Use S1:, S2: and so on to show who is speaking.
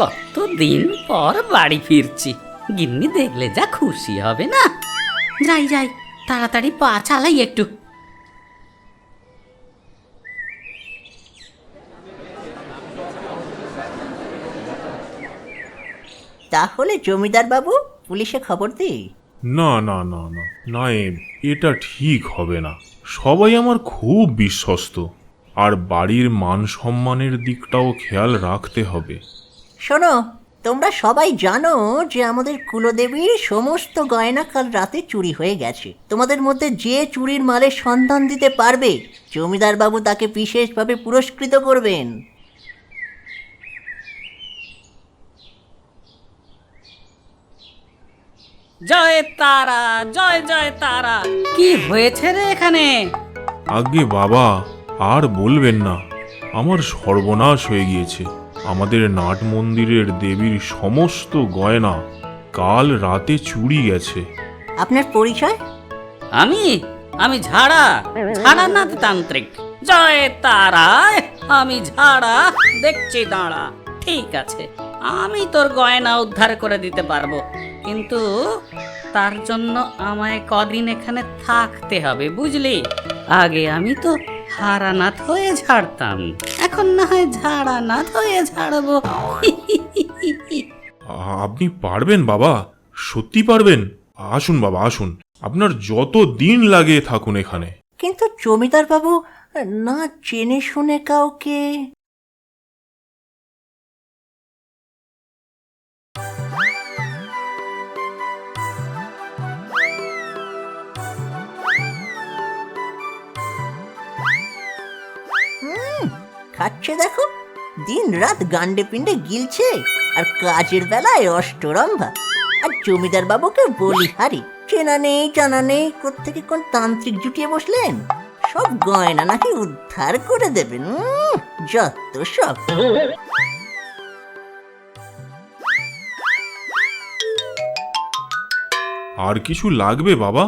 S1: কতদিন পর বাড়ি ফিরছি, গিন্নি দেখলে যা খুশি হবে না। যাই যাই, তাড়াতাড়ি পা চালাই একটু।
S2: তাহলে জমিদার বাবু পুলিশে খবর দিই?
S3: না না না না নায়েব, এটা ঠিক হবে না। সবাই আমার খুব বিশ্বস্ত, আর বাড়ির মান সম্মানের দিকটাও খেয়াল রাখতে হবে।
S2: শোনো, তোমরা সবাই জানো যে আমাদের কুলদেবীর সমস্ত গয়না কাল রাতে চুরি হয়ে গেছে। তোমাদের মধ্যে যে চুরির মালের সন্ধান দিতে পারবে, জমিদার বাবু তাকে বিশেষভাবে পুরস্কৃত করবেন।
S1: জয় তারা, জয় জয় তারা। কি হয়েছে রে এখানে?
S3: আগে বাবা, আর বলবেন না, আমার সর্বনাশ হয়ে গিয়েছে। আমাদের নাট মন্দিরের দেবীর সমস্ত গয়না কাল রাতে চুরি গেছে।
S2: আপনার পরিচয়?
S1: আমি আমি ঝাড়া, ঝাড়ানাথ তান্ত্রিক। জয় তারা, আমি ঝাড়া, দেখছি দাঁড়া। ঠিক আছে, আমি তোর গয়না উদ্ধার করে দিতে পারবো, কিন্তু তার জন্য আমায় কদিন এখানে থাকতে হবে, বুঝলি? আগে আমি তো হারানাথ হয়ে ঝাড়তাম, এখন না হয় ঝাড়ানাথ হয়ে ঝাড়বো।
S3: আপনি পারবেন বাবা? সত্যি পারবেন? আসুন বাবা, আসুন, আপনার যত দিন লাগে থাকুন এখানে।
S2: কিন্তু জমিদার বাবু, না চেনে শুনে কাউকে। খাচ্ছে দেখো, দিন রাত গান্ডে পিণ্ডে গিলছে, আর কাজের বেলায় অষ্টরম্ভা। আর জমিদার বাবুকে বলিহারি, চেনা নেই জানা নেই, কোত্থেকে কোন তান্ত্রিক জুটিয়ে বসলেন, সব গয়না নাকি উদ্ধার করে দেবেন। যত সব।
S3: আর কিছু লাগবে বাবা?